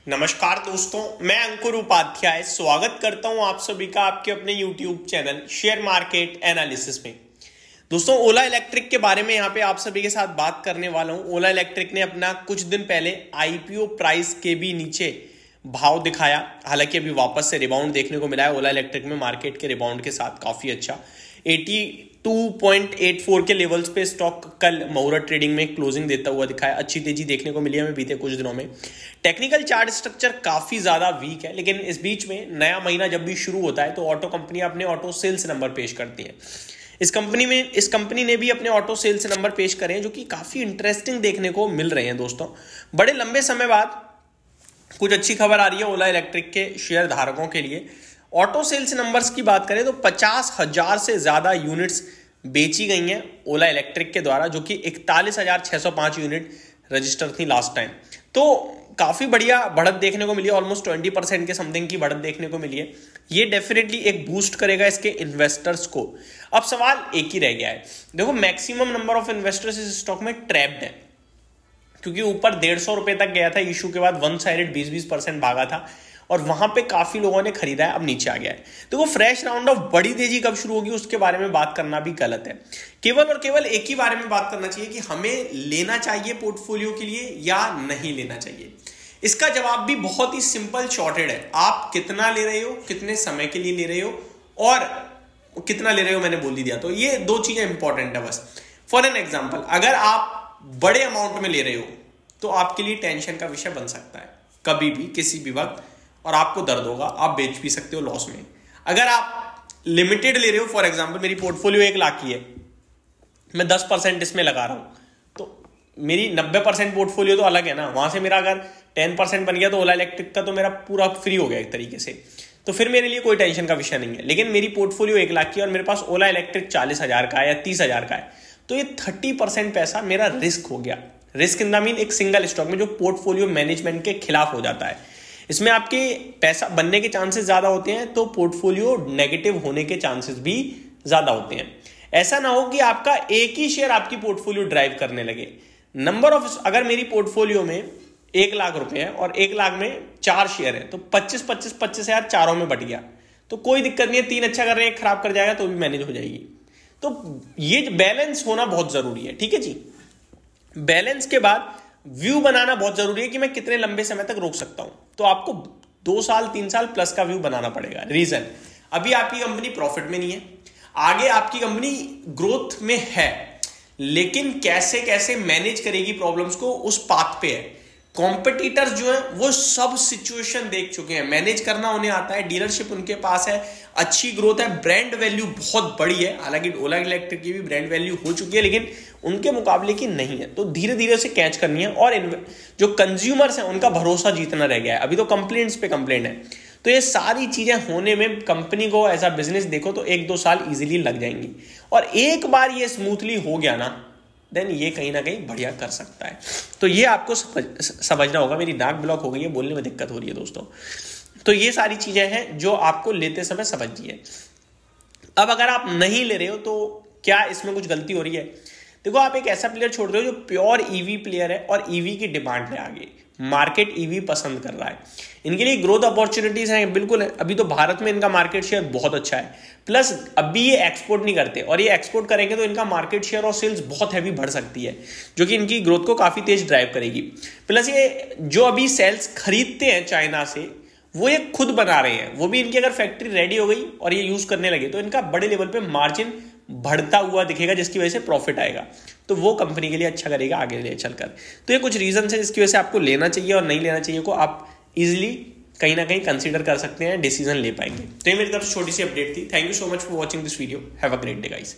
नमस्कार दोस्तों, मैं अंकुर उपाध्याय स्वागत करता हूं आप सभी का आपके अपने YouTube channel share market analysis में। दोस्तों, ओला इलेक्ट्रिक के बारे में यहां पे आप सभी के साथ बात करने वाला हूं। ओला इलेक्ट्रिक ने अपना कुछ दिन पहले आईपीओ प्राइस के भी नीचे भाव दिखाया, हालांकि अभी वापस से रिबाउंड देखने को मिला है। ओला इलेक्ट्रिक में मार्केट के रिबाउंड के साथ काफी अच्छा 82.84 के लेवल्स पे स्टॉक कल मुहूर्त ट्रेडिंग में क्लोजिंग देता हुआ दिखाया। अच्छी तेजी देखने को मिली हमें बीते कुछ दिनों में। टेक्निकल चार्ट स्ट्रक्चर काफी ज्यादा वीक है, लेकिन इस बीच में नया महीना जब भी शुरू होता है तो ऑटो कंपनियां अपने ऑटो सेल्स नंबर पेश करती हैं। इस कंपनी ने भी अपने ऑटो सेल्स नंबर पेश करे हैं, जो कि काफी इंटरेस्टिंग देखने को मिल रहे हैं। दोस्तों, बड़े लंबे समय बाद कुछ अच्छी खबर आ रही है ओला इलेक्ट्रिक के शेयर धारकों के लिए। ऑटो सेल्स नंबर्स की बात करें तो 50,000 से ज्यादा यूनिट्स बेची गई हैं ओला इलेक्ट्रिक के द्वारा, जो कि 41,605 यूनिट रजिस्टर थी लास्ट टाइम। तो काफी बढ़िया बढ़त देखने को मिली है, ऑलमोस्ट 20% के समथिंग की बढ़त देखने को मिली है। ये डेफिनेटली एक बूस्ट करेगा इसके इन्वेस्टर्स को। अब सवाल एक ही रह गया है, देखो मैक्सिमम नंबर ऑफ इन्वेस्टर्स इस स्टॉक में ट्रैप्ड है, क्योंकि ऊपर 150 रुपए तक गया था इशू के बाद, वन साइडेड 20% भागा था और वहां पे काफी लोगों ने खरीदा है, अब नीचे आ गया है। तो वो फ्रेश राउंड ऑफ बड़ी तेजी कब शुरू होगी उसके बारे में बात करना भी गलत है। केवल और केवल एक ही बारे में बात करना चाहिए कि हमें लेना चाहिए पोर्टफोलियो के लिए या नहीं लेना चाहिए। इसका जवाब भी बहुत ही सिंपल शॉर्टेड है। आप कितना ले रहे हो, कितने समय के लिए ले रहे हो और कितना ले रहे हो, मैंने बोल ही दिया। तो ये दो चीजें इंपॉर्टेंट है बस। फॉर एन एग्जाम्पल, अगर आप बड़े अमाउंट में ले रहे हो तो आपके लिए टेंशन का विषय बन सकता है कभी भी किसी भी वक्त, और आपको दर्द होगा, आप बेच भी सकते हो लॉस में। अगर आप लिमिटेड ले रहे हो, फॉर एग्जांपल मेरी पोर्टफोलियो 1 लाख की है, मैं 10% इसमें लगा रहा हूं, तो मेरी 90% पोर्टफोलियो तो अलग है ना। वहां से मेरा अगर 10% बन गया तो ओला इलेक्ट्रिक का तो मेरा पूरा फ्री हो गया एक तरीके से, तो फिर मेरे लिए कोई टेंशन का विषय नहीं है। लेकिन मेरी पोर्टफोलियो 1 लाख की और मेरे पास ओला इलेक्ट्रिक 40,000 का है या 30,000 का है, तो ये 30% पैसा मेरा रिस्क हो गया। रिस्क इन द मीन एक सिंगल स्टॉक में जो पोर्टफोलियो मैनेजमेंट के खिलाफ हो जाता है। इसमें आपके पैसा बनने के चांसेस ज्यादा होते हैं, तो पोर्टफोलियो नेगेटिव होने के चांसेस भी ज्यादा होते हैं। ऐसा ना हो कि आपका एक ही शेयर आपकी पोर्टफोलियो ड्राइव करने लगे। नंबर ऑफ, अगर मेरी पोर्टफोलियो में 1 लाख रुपए है और 1 लाख में 4 शेयर है, तो 25,000 चारों में बट गया, तो कोई दिक्कत नहीं है। 3 अच्छा कर रहे हैं, 1 खराब कर जाएगा तो भी मैनेज हो जाएगी। तो ये बैलेंस होना बहुत जरूरी है, ठीक है जी। बैलेंस के बाद व्यू बनाना बहुत जरूरी है कि मैं कितने लंबे समय तक रोक सकता हूं। तो आपको 2 साल 3 साल प्लस का व्यू बनाना पड़ेगा। रीजन, अभी आपकी कंपनी प्रॉफिट में नहीं है, आगे आपकी कंपनी ग्रोथ में है, लेकिन कैसे कैसे मैनेज करेगी प्रॉब्लम्स को उस पाथ पे है। कॉम्पिटिटर्स जो है वो सब सिचुएशन देख चुके हैं, मैनेज करना उन्हें आता है, डीलरशिप उनके पास है, अच्छी ग्रोथ है, ब्रांड वैल्यू बहुत बड़ी है। हालांकि ओला इलेक्ट्रिक की भी ब्रांड वैल्यू हो चुकी है, लेकिन उनके मुकाबले की नहीं है। तो धीरे धीरे उसे कैच करनी है और जो कंज्यूमर्स हैं उनका भरोसा जीतना रह गया है। अभी तो कंप्लेंट्स पे कंप्लेंट है। तो ये सारी चीजें होने में कंपनी को एज अ बिजनेस देखो तो 1-2 साल इजीली लग जाएंगी, और एक बार ये स्मूथली हो गया ना, देन ये कहीं ना कहीं बढ़िया कर सकता है। तो ये आपको समझना होगा। मेरी नाक ब्लॉक हो गई है, बोलने में दिक्कत हो रही है दोस्तों। तो ये सारी चीजें हैं जो आपको लेते समय समझिए। अब अगर आप नहीं ले रहे हो तो क्या इसमें कुछ गलती हो रही है? देखो, आप एक ऐसा प्लेयर छोड़ रहे हो जो प्योर ईवी प्लेयर है और ईवी की डिमांड है, आगे मार्केट ईवी पसंद कर रहा है, इनके लिए ग्रोथ अपॉर्चुनिटीज हैं बिल्कुल है। अभी तो भारत में इनका मार्केट शेयर बहुत अच्छा है, प्लस अभी ये एक्सपोर्ट नहीं करते, और ये एक्सपोर्ट करेंगे तो इनका मार्केट शेयर और सेल्स बहुत हैवी बढ़ सकती है, जो कि इनकी ग्रोथ को काफी तेज ड्राइव करेगी। प्लस ये जो अभी सेल्स खरीदते हैं चाइना से, वो ये खुद बना रहे हैं, वो भी इनकी अगर फैक्ट्री रेडी हो गई और ये यूज करने लगे तो इनका बड़े लेवल पे मार्जिन बढ़ता हुआ दिखेगा, जिसकी वजह से प्रॉफिट आएगा। तो वो कंपनी के लिए अच्छा करेगा आगे ले चलकर। तो ये कुछ रीजन है जिसकी वजह से आपको लेना चाहिए और नहीं लेना चाहिए को आप इजिली कहीं ना कहीं कंसीडर कर सकते हैं, डिसीजन ले पाएंगे। तो ये मेरी तरफ से छोटी सी अपडेट थी। Thank you so much for watching this video. Have a great day guys.